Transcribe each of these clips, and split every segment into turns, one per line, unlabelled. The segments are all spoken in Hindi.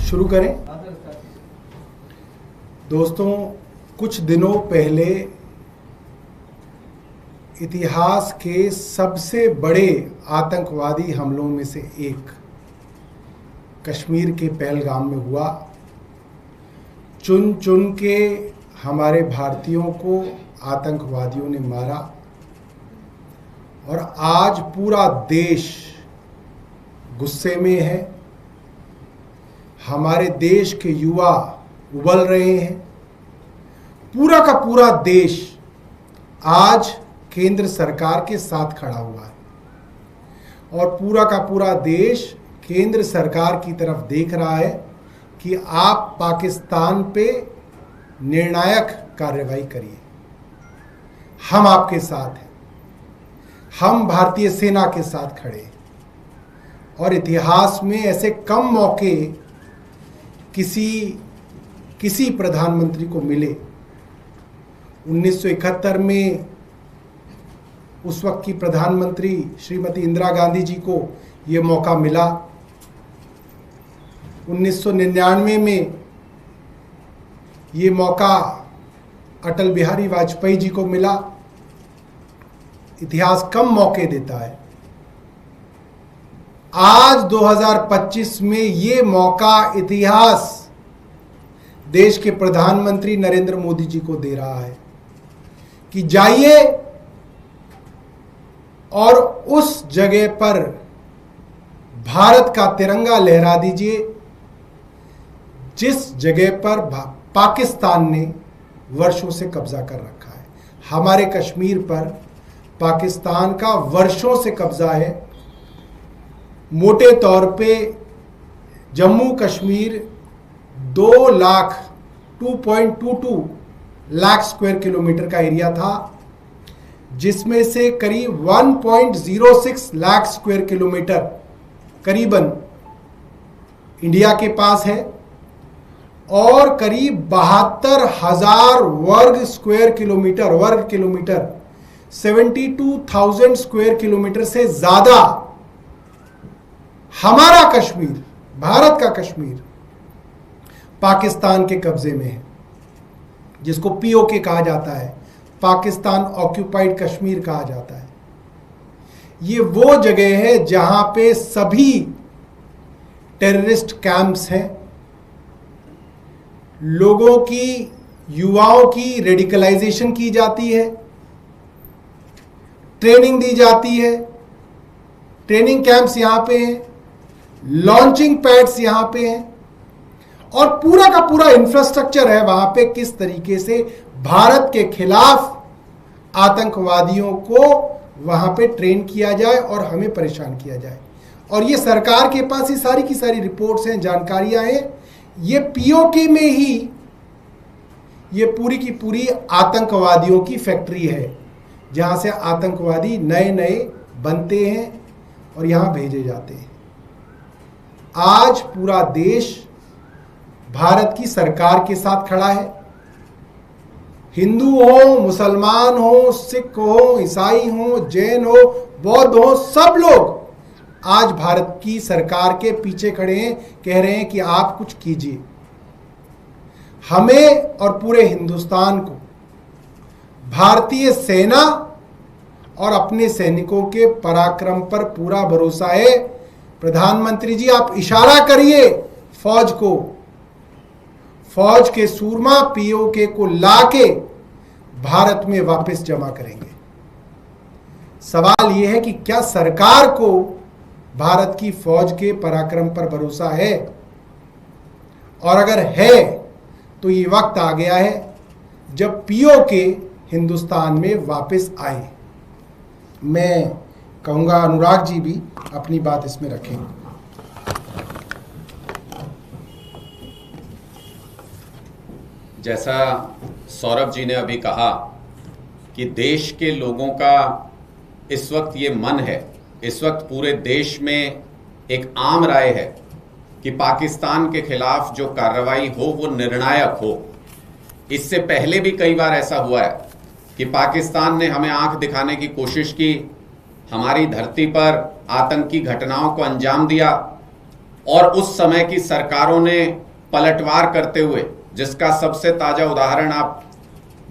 शुरू करें। दोस्तों, कुछ दिनों पहले इतिहास के सबसे बड़े आतंकवादी हमलों में से एक कश्मीर के पहलगाम में हुआ। चुन चुन के हमारे भारतीयों को आतंकवादियों ने मारा और आज पूरा देश गुस्से में है। हमारे देश के युवा उबल रहे हैं। पूरा का पूरा देश आज केंद्र सरकार के साथ खड़ा हुआ है और पूरा का पूरा देश केंद्र सरकार की तरफ देख रहा है कि आप पाकिस्तान पे निर्णायक कार्रवाई करिए। हम आपके साथ हैं, हम भारतीय सेना के साथ खड़े हैं। और इतिहास में ऐसे कम मौके किसी प्रधानमंत्री को मिले। 1971 में उस वक्त की प्रधानमंत्री श्रीमती इंदिरा गांधी जी को ये मौका मिला। 1999 में ये मौका अटल बिहारी वाजपेयी जी को मिला। इतिहास कम मौके देता है। आज 2025 में ये मौका इतिहास देश के प्रधानमंत्री नरेंद्र मोदी जी को दे रहा है कि जाइए और उस जगह पर भारत का तिरंगा लहरा दीजिए जिस जगह पर पाकिस्तान ने वर्षों से कब्जा कर रखा है। हमारे कश्मीर पर पाकिस्तान का वर्षों से कब्जा है। मोटे तौर पे जम्मू कश्मीर 2.22 लाख स्क्वायर किलोमीटर का एरिया था, जिसमें से करीब 1.06 लाख स्क्वायर किलोमीटर करीबन इंडिया के पास है और करीब 72,000 वर्ग किलोमीटर 72,000 स्क्वायर किलोमीटर से ज्यादा हमारा कश्मीर, भारत का कश्मीर पाकिस्तान के कब्जे में है, जिसको पीओके कहा जाता है, पाकिस्तान ऑक्यूपाइड कश्मीर कहा जाता है। ये वो जगह है जहां पे सभी टेररिस्ट कैंप्स हैं। लोगों की, युवाओं की रेडिकलाइजेशन की जाती है, ट्रेनिंग दी जाती है। ट्रेनिंग कैंप्स यहां पे हैं, लॉन्चिंग पैड्स यहां पे हैं और पूरा का पूरा इंफ्रास्ट्रक्चर है वहां पे किस तरीके से भारत के खिलाफ आतंकवादियों को वहां पे ट्रेन किया जाए और हमें परेशान किया जाए। और ये सरकार के पास ये सारी की सारी रिपोर्ट्स हैं, जानकारियां हैं। ये पीओके में ही ये पूरी की पूरी आतंकवादियों की फैक्ट्री है, जहां से आतंकवादी नए नए बनते हैं और यहां भेजे जाते हैं। आज पूरा देश भारत की सरकार के साथ खड़ा है। हिंदू हो, मुसलमान हो, सिख हो, ईसाई हो, जैन हो, बौद्ध हो, सब लोग आज भारत की सरकार के पीछे खड़े हैं, कह रहे हैं कि आप कुछ कीजिए। हमें और पूरे हिंदुस्तान को भारतीय सेना और अपने सैनिकों के पराक्रम पर पूरा भरोसा है। प्रधानमंत्री जी, आप इशारा करिए फौज को, फौज के सूरमा पीओके को लाके भारत में वापस जमा करेंगे। सवाल यह है कि क्या सरकार को भारत की फौज के पराक्रम पर भरोसा है? और अगर है तो ये वक्त आ गया है जब पीओके हिंदुस्तान में वापस आए। मैं कहूंगा अनुराग जी भी अपनी बात इसमें रखें।
जैसा सौरभ जी ने अभी कहा कि देश के लोगों का इस वक्त ये मन है, इस वक्त पूरे देश में एक आम राय है कि पाकिस्तान के खिलाफ जो कार्रवाई हो वो निर्णायक हो। इससे पहले भी कई बार ऐसा हुआ है कि पाकिस्तान ने हमें आंख दिखाने की कोशिश की, हमारी धरती पर आतंकी घटनाओं को अंजाम दिया और उस समय की सरकारों ने पलटवार करते हुए, जिसका सबसे ताजा उदाहरण आप,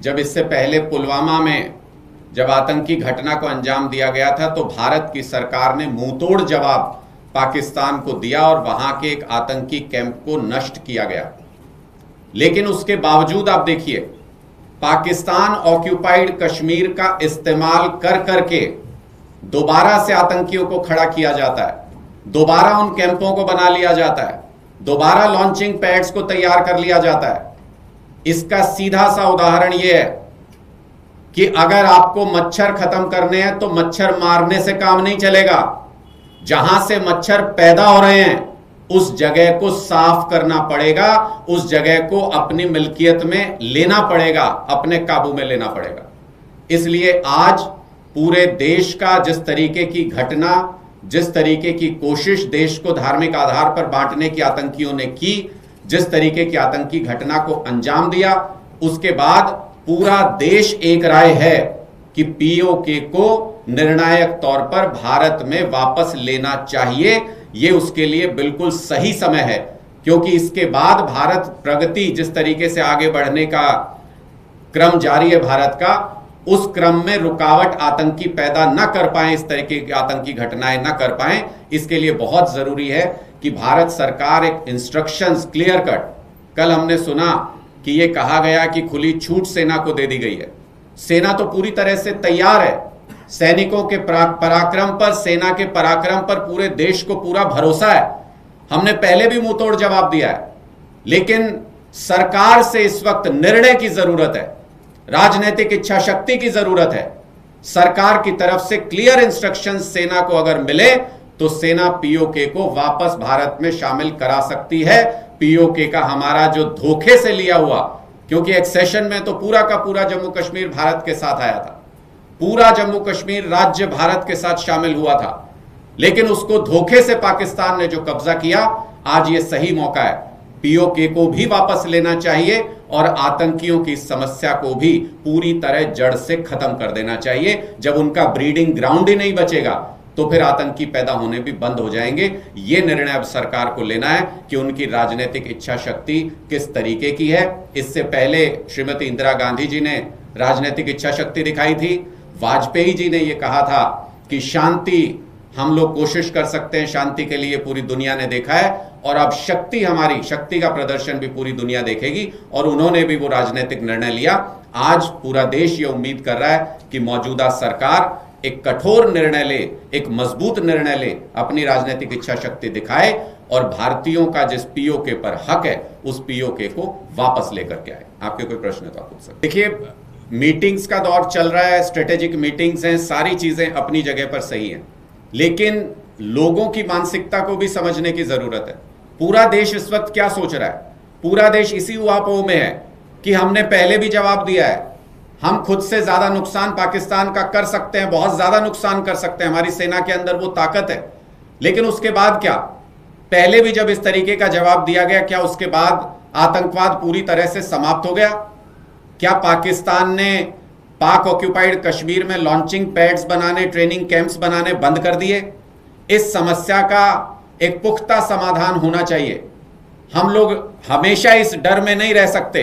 जब इससे पहले पुलवामा में जब आतंकी घटना को अंजाम दिया गया था तो भारत की सरकार ने मुंहतोड़ जवाब पाकिस्तान को दिया और वहां के एक आतंकी कैंप को नष्ट किया गया। लेकिन उसके बावजूद आप देखिए, पाकिस्तान ऑक्यूपाइड कश्मीर का इस्तेमाल कर करके दोबारा से आतंकियों को खड़ा किया जाता है, दोबारा उन कैंपों को बना लिया जाता है, दोबारा लॉन्चिंग पैड्स को तैयार कर लिया जाता है। इसका सीधा सा उदाहरण यह है कि अगर आपको मच्छर खत्म करने हैं तो मच्छर मारने से काम नहीं चलेगा। जहां से मच्छर पैदा हो रहे हैं उस जगह को साफ करना पड़ेगा, उस जगह को अपनी मिल्कियत में लेना पड़ेगा, अपने काबू में लेना पड़ेगा। इसलिए आज पूरे देश का जिस तरीके की घटना, जिस तरीके की कोशिश देश को धार्मिक आधार पर बांटने की आतंकियों ने की, जिस तरीके की आतंकी घटना को अंजाम दिया, उसके बाद पूरा देश एक राय है कि पीओके को निर्णायक तौर पर भारत में वापस लेना चाहिए। यह उसके लिए बिल्कुल सही समय है, क्योंकि इसके बाद भारत प्रगति, जिस तरीके से आगे बढ़ने का क्रम जारी है भारत का, उस क्रम में रुकावट आतंकी पैदा न कर पाए, इस तरीके की आतंकी घटनाएं न कर पाए। इसके लिए बहुत जरूरी है कि भारत सरकार एक इंस्ट्रक्शंस क्लियर कट, कल हमने सुना कि यह कहा गया कि खुली छूट सेना को दे दी गई है। सेना तो पूरी तरह से तैयार है, सैनिकों के पराक्रम पर, सेना के पराक्रम पर पूरे देश को पूरा भरोसा है। हमने पहले भी मुंहतोड़ जवाब दिया है, लेकिन सरकार से इस वक्त निर्णय की जरूरत है, राजनीतिक इच्छा शक्ति की जरूरत है। सरकार की तरफ से क्लियर इंस्ट्रक्शन सेना को अगर मिले तो सेना पीओके को वापस भारत में शामिल करा सकती है। पीओके का हमारा जो धोखे से लिया हुआ, क्योंकि एक्सेशन में तो पूरा का पूरा जम्मू कश्मीर भारत के साथ आया था, पूरा जम्मू कश्मीर राज्य भारत के साथ शामिल हुआ था, लेकिन उसको धोखे से पाकिस्तान ने जो कब्जा किया, आज ये सही मौका है, पीओके को भी वापस लेना चाहिए और आतंकियों की समस्या को भी पूरी तरह जड़ से खत्म कर देना चाहिए। जब उनका ब्रीडिंग ग्राउंड ही नहीं बचेगा तो फिर आतंकी पैदा होने भी बंद हो जाएंगे। यह निर्णय अब सरकार को लेना है कि उनकी राजनीतिक इच्छा शक्ति किस तरीके की है। इससे पहले श्रीमती इंदिरा गांधी जी ने राजनीतिक इच्छा शक्ति दिखाई थी, वाजपेयी जी ने यह कहा था कि शांति हम लोग कोशिश कर सकते हैं, शांति के लिए पूरी दुनिया ने देखा है, और अब शक्ति, हमारी शक्ति का प्रदर्शन भी पूरी दुनिया देखेगी, और उन्होंने भी वो राजनीतिक निर्णय लिया। आज पूरा देश ये उम्मीद कर रहा है कि मौजूदा सरकार एक कठोर निर्णय ले, एक मजबूत निर्णय ले, अपनी राजनीतिक इच्छा शक्ति दिखाए और भारतीयों का जिस पीओके पर हक है उस पीओके को वापस लेकर के आए। आपके कोई प्रश्न है तो आप पूछ सकते। देखिए, मीटिंग्स का दौर चल रहा है, स्ट्रेटेजिक मीटिंग्स हैं, सारी चीजें अपनी जगह पर सही हैं, लेकिन लोगों की मानसिकता को भी समझने की जरूरत है। पूरा देश इस वक्त क्या सोच रहा है? पूरा देश इसी उहापोह में है कि हमने पहले भी जवाब दिया है, हम खुद से ज्यादा नुकसान पाकिस्तान का कर सकते हैं, बहुत ज्यादा नुकसान कर सकते हैं, हमारी सेना के अंदर वो ताकत है। लेकिन उसके बाद क्या? पहले भी जब इस तरीके का जवाब दिया गया, क्या उसके बाद आतंकवाद पूरी तरह से समाप्त हो गया? क्या पाकिस्तान ने पाक ऑक्यूपाइड कश्मीर में लॉन्चिंग पैड्स बनाने, ट्रेनिंग कैंप्स बनाने बंद कर दिए? इस समस्या का एक पुख्ता समाधान होना चाहिए। हम लोग हमेशा इस डर में नहीं रह सकते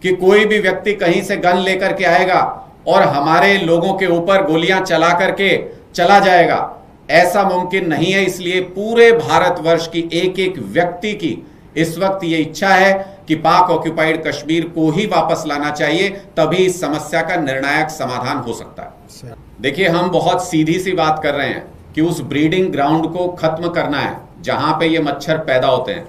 कि कोई भी व्यक्ति कहीं से गन लेकर के आएगा और हमारे लोगों के ऊपर गोलियां चला करके चला जाएगा। ऐसा मुमकिन नहीं है। इसलिए पूरे भारतवर्ष की एक एक व्यक्ति की इस वक्त ये इच्छा है कि पाक ऑक्यूपाइड कश्मीर को ही वापस लाना चाहिए, तभी इस समस्या का निर्णायक समाधान हो सकता है। देखिए, हम बहुत सीधी सी बात कर रहे हैं कि उस ब्रीडिंग ग्राउंड को खत्म करना है जहां पे ये मच्छर पैदा होते हैं।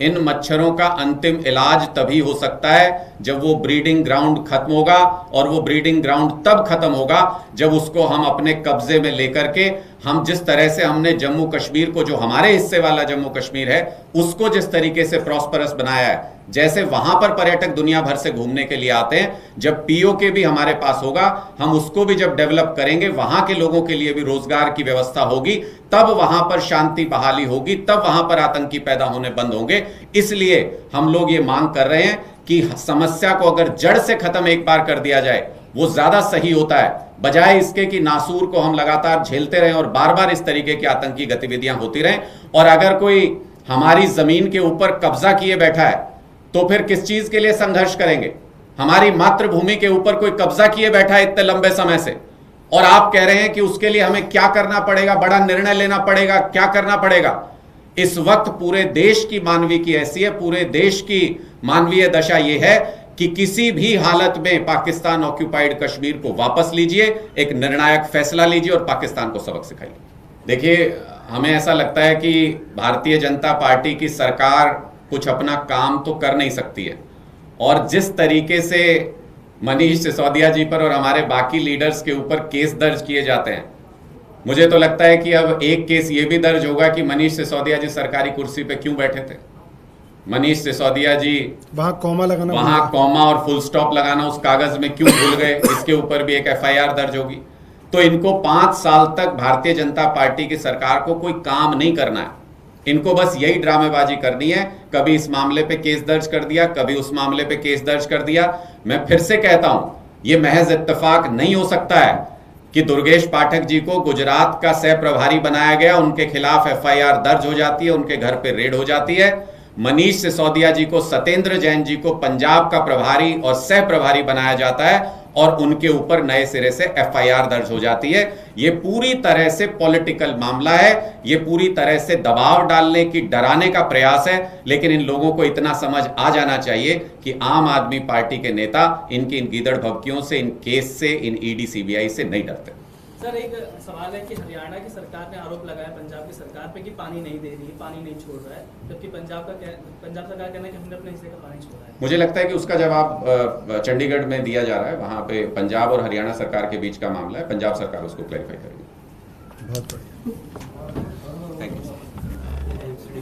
इन मच्छरों का अंतिम इलाज तभी हो सकता है जब वो ब्रीडिंग ग्राउंड खत्म होगा, और वो ब्रीडिंग ग्राउंड तब खत्म होगा जब उसको हम अपने कब्जे में लेकर के, हम जिस तरह से हमने जम्मू कश्मीर को, जो हमारे हिस्से वाला जम्मू कश्मीर है, उसको जिस तरीके से प्रॉस्परस बनाया है, जैसे वहां पर पर्यटक दुनिया भर से घूमने के लिए आते हैं, जब पीओके भी हमारे पास होगा, हम उसको भी जब डेवलप करेंगे, वहां के लोगों के लिए भी रोजगार की व्यवस्था होगी, तब वहां पर शांति बहाली होगी, तब वहां पर आतंकी पैदा होने बंद होंगे। इसलिए हम लोग ये मांग कर रहे हैं कि समस्या को अगर जड़ से खत्म एक बार कर दिया जाए, वो ज्यादा सही होता है, बजाय इसके कि नासूर को हम लगातार झेलते रहें और बार बार इस तरीके की आतंकी गतिविधियां होती रहें। और अगर कोई हमारी जमीन के ऊपर कब्जा किए बैठा है, तो फिर किस चीज के लिए संघर्ष करेंगे? हमारी मातृभूमि के ऊपर कोई कब्जा किए बैठा है इतने लंबे समय से, और आप कह रहे हैं कि उसके लिए हमें क्या करना पड़ेगा, बड़ा निर्णय लेना पड़ेगा, क्या करना पड़ेगा? इस वक्त पूरे देश की मानवीय की हैसियत, पूरे देश की मानवीय दशा यह है कि किसी भी हालत में पाकिस्तान ऑक्यूपाइड कश्मीर को वापस लीजिए, एक निर्णायक फैसला लीजिए और पाकिस्तान को सबक सिखाइए। देखिए, हमें ऐसा लगता है कि भारतीय जनता पार्टी की सरकार कुछ अपना काम तो कर नहीं सकती है, और जिस तरीके से मनीष सिसोदिया जी पर और हमारे बाकी लीडर्स के ऊपर केस दर्ज किए जाते हैं, मुझे तो लगता है कि अब एक केस ये भी दर्ज होगा कि मनीष सिसोदिया जी सरकारी कुर्सी पे क्यों बैठे थे। मनीष सिसोदिया जी
वहां
कॉमा और फुल स्टॉप लगाना उस कागज में क्यों भूल गए, इसके ऊपर भी एक एफआईआर दर्ज होगी। तो इनको 5 साल तक भारतीय जनता पार्टी की सरकार को कोई काम नहीं करना है, इनको बस यही ड्रामेबाजी करनी है। कभी इस मामले पे केस दर्ज कर दिया, कभी उस मामले पे केस दर्ज कर दिया। मैं फिर से कहता हूं, यह महज इत्तेफाक नहीं हो सकता है कि दुर्गेश पाठक जी को गुजरात का सह प्रभारी बनाया गया, उनके खिलाफ एफआईआर दर्ज हो जाती है, उनके घर पे रेड हो जाती है। मनीष सिसोदिया जी को, सत्येंद्र जैन जी को पंजाब का प्रभारी और सह प्रभारी बनाया जाता है और उनके ऊपर नए सिरे से एफआईआर दर्ज हो जाती है। यह पूरी तरह से पॉलिटिकल मामला है, यह पूरी तरह से दबाव डालने की, डराने का प्रयास है। लेकिन इन लोगों को इतना समझ आ जाना चाहिए कि आम आदमी पार्टी के नेता इनकी इन गीदड़ भभकियों से, इन केस से, इन ईडी सीबीआई से नहीं डरते।
सर, एक सवाल है कि हरियाणा की सरकार ने आरोप लगाया पंजाब की सरकार पे कि पानी नहीं दे रही है, पानी नहीं छोड़ रहा है, जबकि पंजाब सरकार कहना है कि हमने अपने हिस्से का पानी छोड़ा है।
मुझे लगता है कि उसका जवाब चंडीगढ़ में दिया जा रहा है, वहां पे पंजाब और हरियाणा सरकार के बीच का मामला है, पंजाब सरकार उसको क्लैरिफाई करेगी।
बहुत बढ़िया।